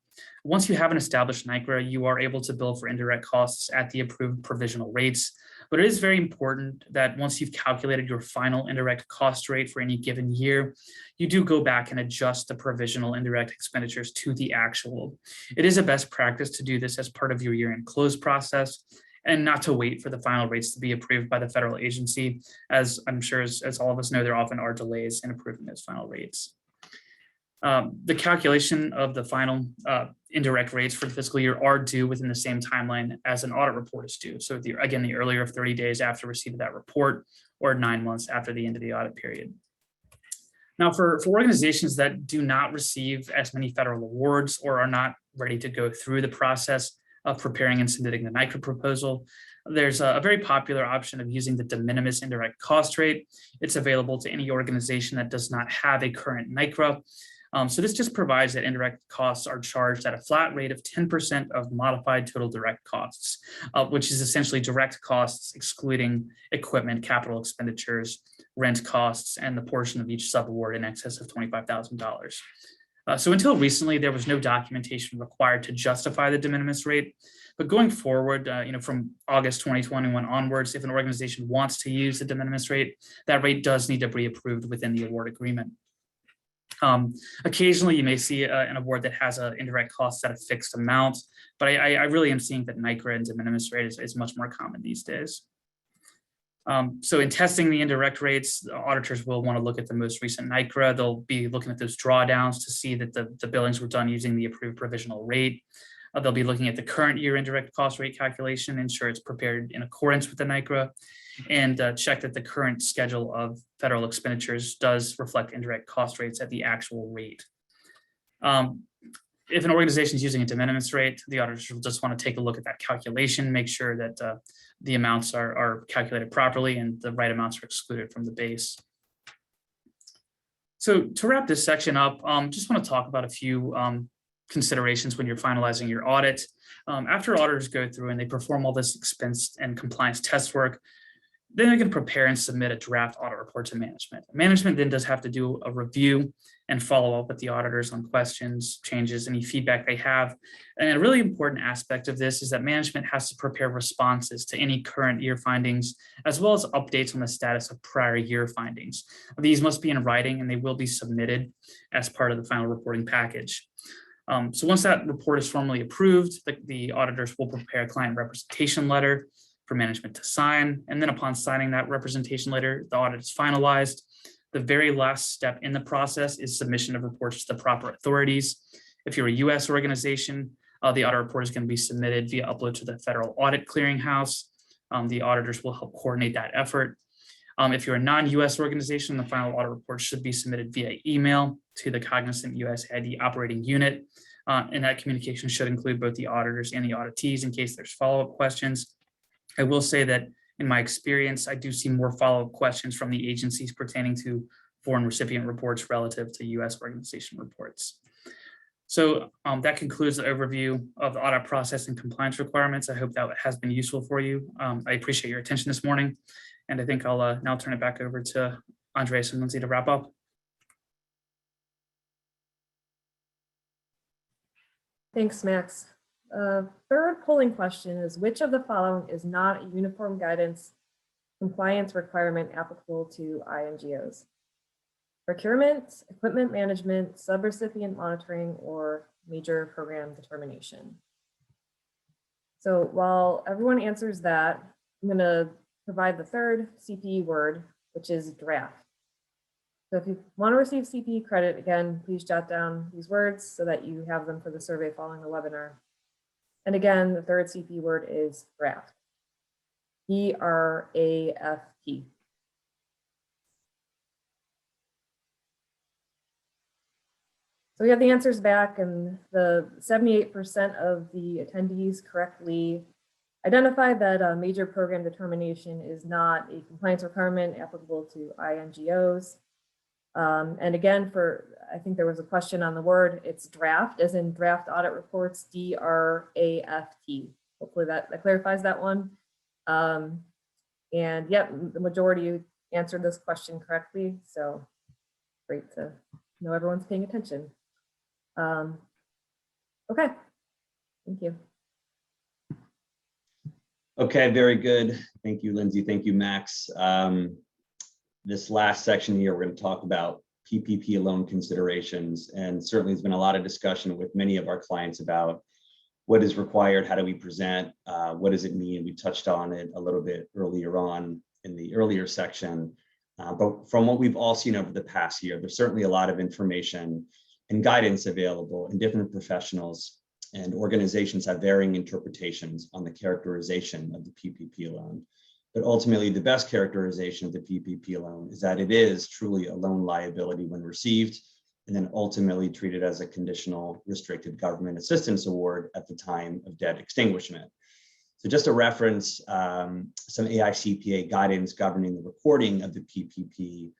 Once you have an established NICRA, you are able to bill for indirect costs at the approved provisional rates. But it is very important that once you've calculated your final indirect cost rate for any given year, you do go back and adjust the provisional indirect expenditures to the actual. It is a best practice to do this as part of your year-end close process and not to wait for the final rates to be approved by the federal agency. As I'm sure, as all of us know, there often are delays in approving those final rates. The calculation of the final indirect rates for the fiscal year are due within the same timeline as an audit report is due. So again, the earlier of 30 days after receipt of that report or 9 months after the end of the audit period. Now, for organizations that do not receive as many federal awards or are not ready to go through the process of preparing and submitting the NICRA proposal, there's a very popular option of using the de minimis indirect cost rate. It's available to any organization that does not have a current NICRA. So this just provides that indirect costs are charged at a flat rate of 10% of modified total direct costs, which is essentially direct costs excluding equipment, capital expenditures, rent costs, and the portion of each subaward in excess of $25,000. So until recently, there was no documentation required to justify the de minimis rate. But going forward, from August 2021 onwards, if an organization wants to use the de minimis rate, that rate does need to be approved within the award agreement. Occasionally, you may see an award that has an indirect cost at a fixed amount, but I really am seeing that NICRA and de minimis rate is much more common these days. So in testing the indirect rates, the auditors will want to look at the most recent NICRA. They'll be looking at those drawdowns to see that the billings were done using the approved provisional rate. They'll be looking at the current year indirect cost rate calculation, ensure it's prepared in accordance with the NICRA, and check that the current schedule of federal expenditures does reflect indirect cost rates at the actual rate. If an organization is using a de minimis rate, the auditors will just want to take a look at that calculation, make sure that the amounts are calculated properly and the right amounts are excluded from the base. So to wrap this section up, just want to talk about a few considerations when you're finalizing your audit. After auditors go through and they perform all this expense and compliance test work, then they can prepare and submit a draft audit report to management. Management then does have to do a review and follow up with the auditors on questions, changes, any feedback they have. And a really important aspect of this is that management has to prepare responses to any current year findings, as well as updates on the status of prior year findings. These must be in writing and they will be submitted as part of the final reporting package. So once that report is formally approved, the auditors will prepare a client representation letter for management to sign. And then upon signing that representation letter, the audit is finalized. The very last step in the process is submission of reports to the proper authorities. If you're a US organization, the audit report is going to be submitted via upload to the Federal Audit Clearinghouse. The auditors will help coordinate that effort. If you're a non-US organization, the final audit report should be submitted via email to the Cognizant USAID operating unit. And that communication should include both the auditors and the auditees in case there's follow-up questions. I will say that in my experience, I do see more follow-up questions from the agencies pertaining to foreign recipient reports relative to US organization reports. So that concludes the overview of the audit process and compliance requirements. I hope that has been useful for you. I appreciate your attention this morning. And I think I'll now turn it back over to Andreas and Lindsay to wrap up. Thanks, Max. Third polling question is, which of the following is not a uniform guidance compliance requirement applicable to INGOs? Procurement, equipment management, subrecipient monitoring, or major program determination? So while everyone answers that, I'm going to provide the third CPE word, which is draft. So if you want to receive CPE credit, again, please jot down these words so that you have them for the survey following the webinar. And again, the third CPE word is draft. DRAFT. So we have the answers back, and the 78% of the attendees correctly identified that a major program determination is not a compliance requirement applicable to INGOs. And again, I think there was a question on the word, it's draft, as in draft audit reports, DRAFT. Hopefully that clarifies that one. And yep, the majority answered this question correctly. So great to know everyone's paying attention. Okay, thank you. Okay, very good. Thank you, Lindsay. Thank you, Max. This last section here, we're going to talk about PPP loan considerations. And certainly there's been a lot of discussion with many of our clients about what is required, how do we present, what does it mean? We touched on it a little bit earlier on in the earlier section. But from what we've all seen over the past year, there's certainly a lot of information and guidance available, and different professionals and organizations have varying interpretations on the characterization of the PPP loan. But ultimately, the best characterization of the PPP loan is that it is truly a loan liability when received, and then ultimately treated as a conditional restricted government assistance award at the time of debt extinguishment. So just to reference some AICPA guidance governing the reporting of the PPP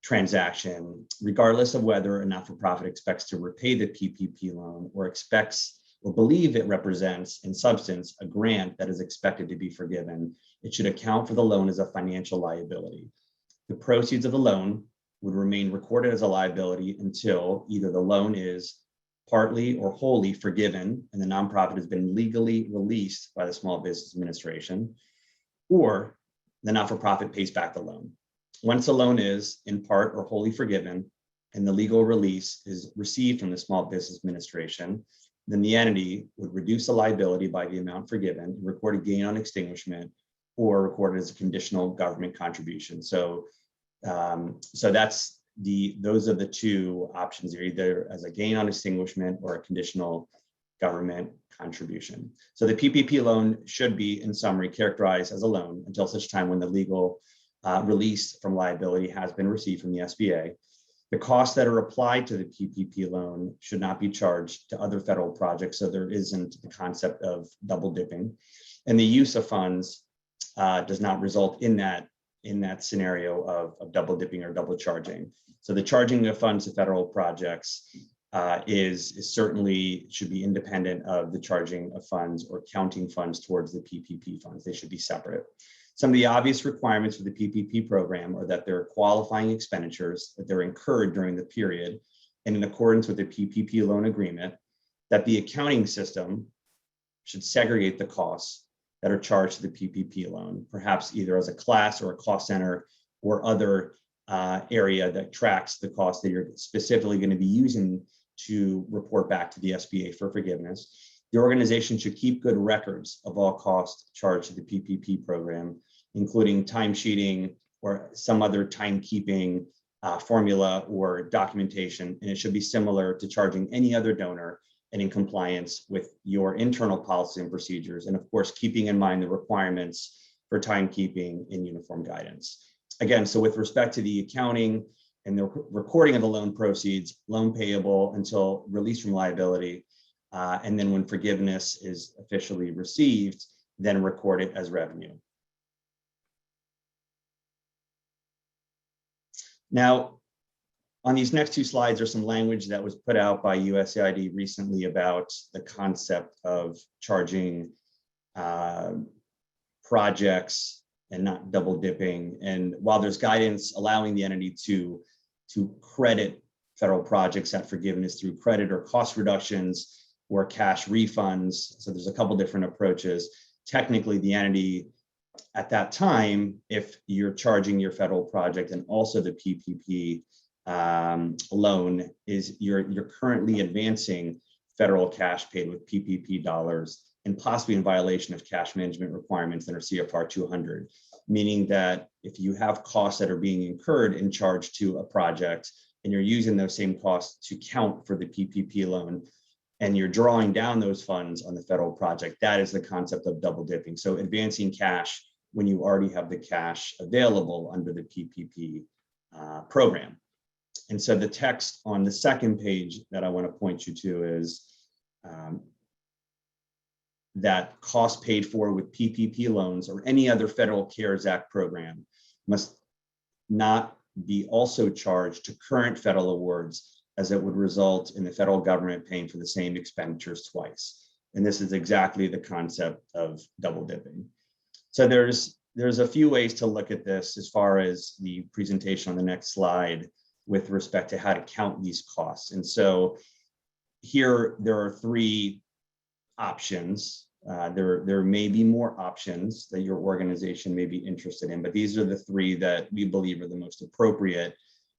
transaction, regardless of whether a not-for-profit expects to repay the PPP loan or expects or believe it represents in substance a grant that is expected to be forgiven, it should account for the loan as a financial liability. The proceeds of the loan would remain recorded as a liability until either the loan is partly or wholly forgiven and the nonprofit has been legally released by the Small Business Administration, or the not-for-profit pays back the loan. Once the loan is in part or wholly forgiven and the legal release is received from the Small Business Administration, then the entity would reduce the liability by the amount forgiven and record a gain on extinguishment, or record it as a conditional government contribution. So, those are the two options here, either as a gain on extinguishment or a conditional government contribution. So the PPP loan should be, in summary, characterized as a loan until such time when the legal release from liability has been received from the SBA. The costs that are applied to the PPP loan should not be charged to other federal projects, so there isn't the concept of double dipping. And the use of funds does not result in that scenario of double dipping or double charging. So the charging of funds to federal projects is certainly should be independent of the charging of funds or counting funds towards the PPP funds. They should be separate. Some of the obvious requirements for the PPP program are that there are qualifying expenditures, that they're incurred during the period and in accordance with the PPP loan agreement, that the accounting system should segregate the costs that are charged to the PPP loan, perhaps either as a class or a cost center or other area that tracks the cost that you're specifically going to be using to report back to the SBA for forgiveness. The organization should keep good records of all costs charged to the PPP program, including timesheeting or some other timekeeping formula or documentation, and it should be similar to charging any other donor and in compliance with your internal policy and procedures, and of course, keeping in mind the requirements for timekeeping in uniform guidance. Again, so with respect to the accounting and the recording of the loan proceeds, loan payable until release from liability, and then when forgiveness is officially received, then record it as revenue. Now, on these next two slides, there's some language that was put out by USAID recently about the concept of charging projects and not double dipping. And while there's guidance allowing the entity to credit federal projects at forgiveness through credit or cost reductions or cash refunds, so there's a couple different approaches. Technically, the entity at that time, if you're charging your federal project and also the PPP loan, is you're currently advancing federal cash paid with PPP dollars and possibly in violation of cash management requirements under CFR 200, meaning that if you have costs that are being incurred and charged to a project and you're using those same costs to count for the PPP loan and you're drawing down those funds on the federal project, that is the concept of double dipping. So advancing cash when you already have the cash available under the PPP program. And so the text on the second page that I want to point you to is that costs paid for with PPP loans or any other federal CARES Act program must not be also charged to current federal awards, as it would result in the federal government paying for the same expenditures twice. And this is exactly the concept of double dipping. So there's a few ways to look at this as far as the presentation on the next slide with respect to how to count these costs. And so here there are three options. There may be more options that your organization may be interested in, but these are the three that we believe are the most appropriate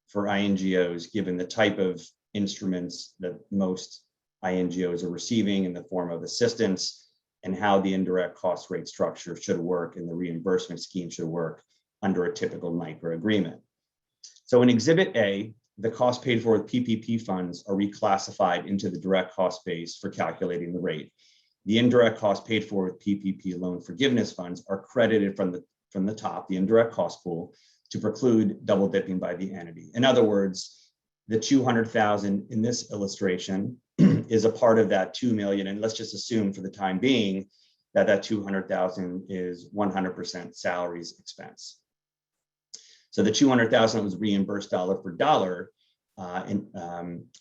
for INGOs, given the type of instruments that most INGOs are receiving in the form of assistance and how the indirect cost rate structure should work and the reimbursement scheme should work under a typical NICRA agreement. So in Exhibit A, the costs paid for with PPP funds are reclassified into the direct cost base for calculating the rate. The indirect costs paid for with PPP loan forgiveness funds are credited from the top, the indirect cost pool, to preclude double dipping by the entity. In other words, the 200,000 in this illustration is a part of that 2 million, and let's just assume for the time being that 200,000 is 100% salaries expense. So the 200,000 that was reimbursed dollar for dollar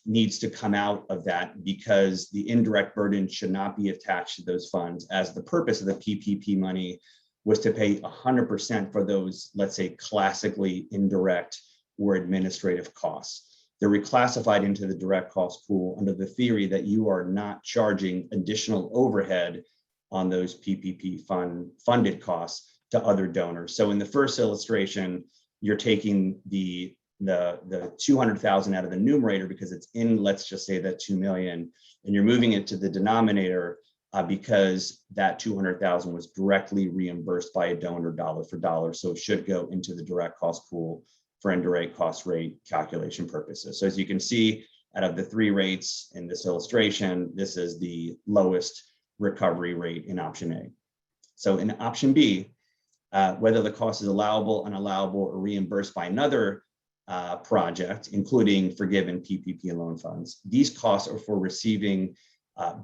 needs to come out of that, because the indirect burden should not be attached to those funds, as the purpose of the PPP money was to pay 100% for those, let's say, classically indirect or administrative costs. They're reclassified into the direct cost pool under the theory that you are not charging additional overhead on those PPP funded costs to other donors. So in the first illustration, you're taking the 200,000 out of the numerator because it's in, let's just say, that 2 million, and you're moving it to the denominator because that 200,000 was directly reimbursed by a donor dollar for dollar. So it should go into the direct cost pool for indirect cost rate calculation purposes. So as you can see, out of the three rates in this illustration, this is the lowest recovery rate in option A. So in option B, whether the cost is allowable, unallowable, or reimbursed by another project, including forgiven PPP loan funds, these costs are for receiving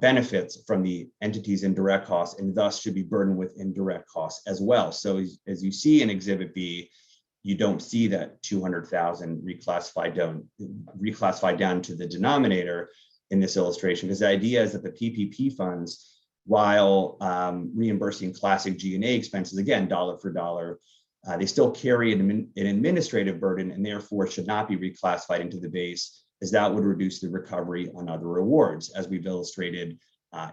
benefits from the entity's indirect costs and thus should be burdened with indirect costs as well. So as you see in Exhibit B, you don't see that 200,000 reclassified down to the denominator in this illustration, because the idea is that the PPP funds, while reimbursing classic G&A expenses, again, dollar for dollar, they still carry an administrative burden and therefore should not be reclassified into the base, as that would reduce the recovery on other awards, as we've illustrated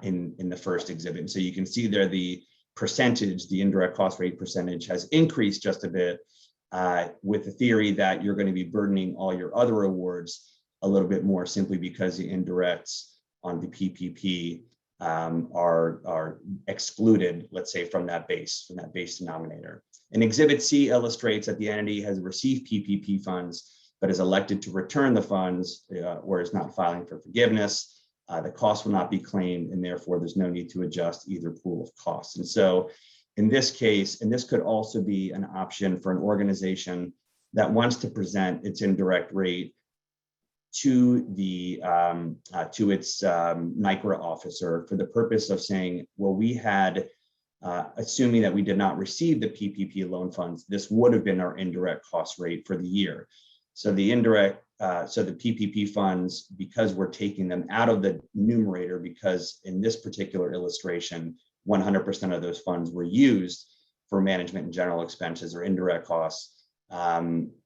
in the first exhibit. And so you can see there the percentage, the indirect cost rate percentage has increased just a bit, with the theory that you're going to be burdening all your other awards a little bit more simply because the indirects on the PPP are excluded, let's say, from that base denominator. And Exhibit C illustrates that the entity has received PPP funds, but is elected to return the funds or is not filing for forgiveness. The cost will not be claimed, and therefore there's no need to adjust either pool of costs. And so in this case, and this could also be an option for an organization that wants to present its indirect rate to the to its NICRA officer for the purpose of saying, well, we had, assuming that we did not receive the PPP loan funds, this would have been our indirect cost rate for the year. So the indirect, so the PPP funds, because we're taking them out of the numerator, because in this particular illustration, 100% of those funds were used for management and general expenses or indirect costs.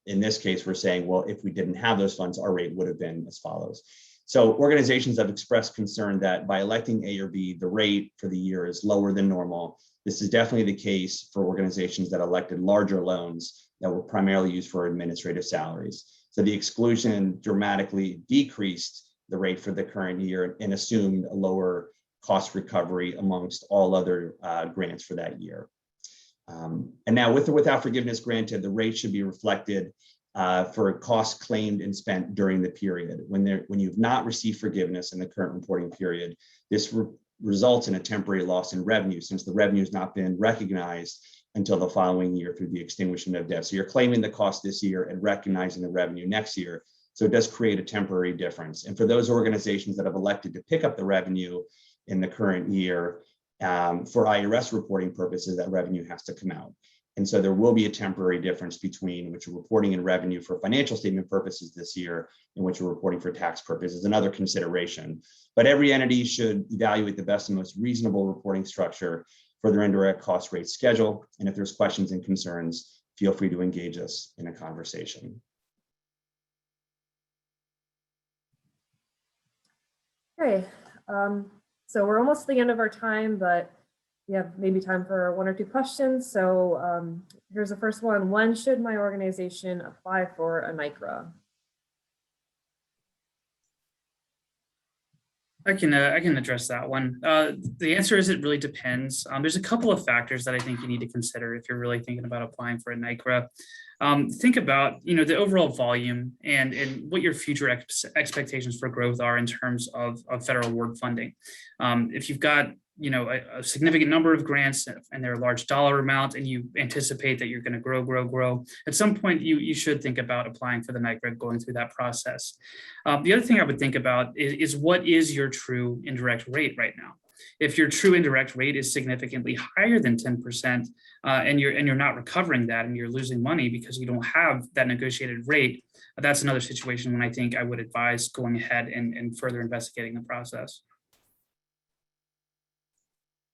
In this case, we're saying, well, if we didn't have those funds, our rate would have been as follows. So organizations have expressed concern that by electing A or B, the rate for the year is lower than normal. This is definitely the case for organizations that elected larger loans that were primarily used for administrative salaries. So the exclusion dramatically decreased the rate for the current year and assumed a lower cost recovery amongst all other grants for that year. And now with or without forgiveness granted, the rate should be reflected for costs claimed and spent during the period. When you've not received forgiveness in the current reporting period, this results in a temporary loss in revenue, since the revenue has not been recognized until the following year through the extinguishment of debt. So you're claiming the cost this year and recognizing the revenue next year. So it does create a temporary difference. And for those organizations that have elected to pick up the revenue in the current year, for IRS reporting purposes, that revenue has to come out. And so there will be a temporary difference between what you're reporting in revenue for financial statement purposes this year and what you're reporting for tax purposes, another consideration. But every entity should evaluate the best and most reasonable reporting structure for their indirect cost rate schedule. And if there's questions and concerns, feel free to engage us in a conversation. Okay, so we're almost at the end of our time, but we have maybe time for one or two questions. So here's the first one. When should my organization apply for a NICRA? I can address that one. The answer is it really depends. There's a couple of factors that I think you need to consider if you're really thinking about applying for a NICRA. Think about the overall volume and what your future expectations for growth are in terms of federal award funding. If you've got a significant number of grants and they're a large dollar amount and you anticipate that you're going to grow, at some point you should think about applying for the NICRA, going through that process. The other thing I would think about is what is your true indirect rate right now? If your true indirect rate is significantly higher than 10% and you're not recovering that and you're losing money because you don't have that negotiated rate, that's another situation when I think I would advise going ahead and further investigating the process.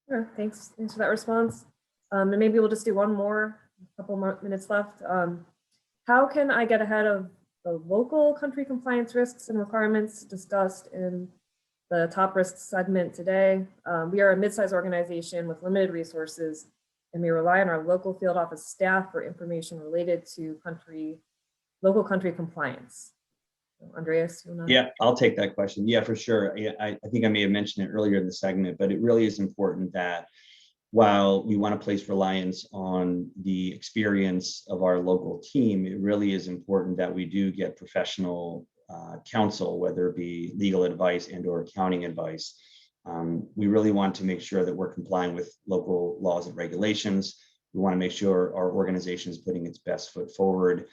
Sure, thanks for that response. And maybe we'll just do one more, a couple more minutes left. How can I get ahead of the local country compliance risks and requirements discussed in the top risks segment today? We are a mid-sized organization with limited resources, and we rely on our local field office staff for information related to local country compliance. Andreas, you wanna? Yeah, I'll take that question. Yeah, for sure. I think I may have mentioned it earlier in the segment, but it really is important that while we want to place reliance on the experience of our local team, it really is important that we do get professional counsel, whether it be legal advice and or accounting advice. We really want to make sure that we're complying with local laws and regulations. We want to make sure our organization is putting its best foot forward.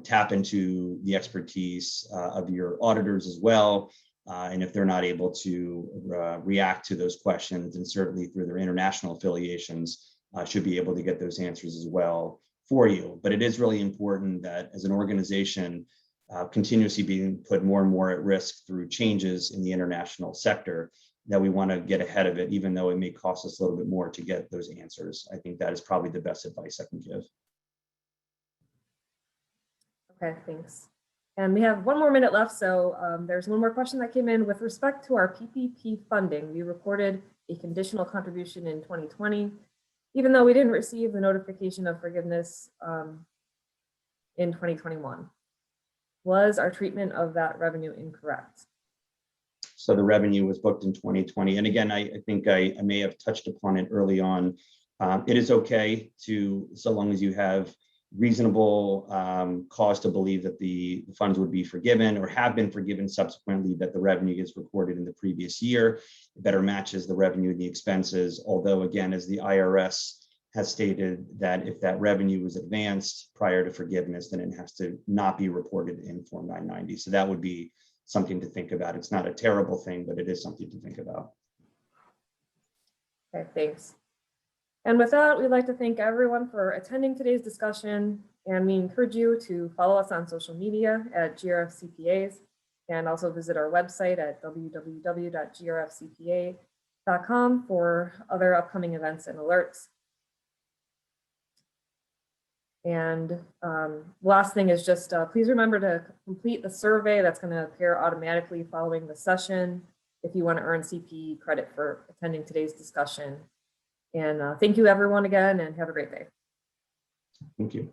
Tap into the expertise of your auditors as well. And if they're not able to react to those questions, and certainly through their international affiliations, should be able to get those answers as well for you. But it is really important that as an organization, continuously being put more and more at risk through changes in the international sector, that we want to get ahead of it, even though it may cost us a little bit more to get those answers. I think that is probably the best advice I can give. Okay, thanks. And we have 1 more minute left. So there's one more question that came in with respect to our PPP funding. We reported a conditional contribution in 2020, even though we didn't receive the notification of forgiveness in 2021. Was our treatment of that revenue incorrect? So the revenue was booked in 2020. And again, I think I may have touched upon it early on. It is okay to, so long as you have reasonable cause to believe that the funds would be forgiven or have been forgiven subsequently, that the revenue gets recorded in the previous year. It better matches the revenue and the expenses. Although again, as the IRS has stated, that if that revenue was advanced prior to forgiveness, then it has to not be reported in Form 990. So that would be something to think about. It's not a terrible thing, but it is something to think about. Okay, thanks. And with that, we'd like to thank everyone for attending today's discussion. And we encourage you to follow us on social media at GRF CPAs, and also visit our website at www.grfcpa.com for other upcoming events and alerts. And last thing is just please remember to complete the survey that's going to appear automatically following the session if you want to earn CPE credit for attending today's discussion. And thank you everyone again, and have a great day. Thank you.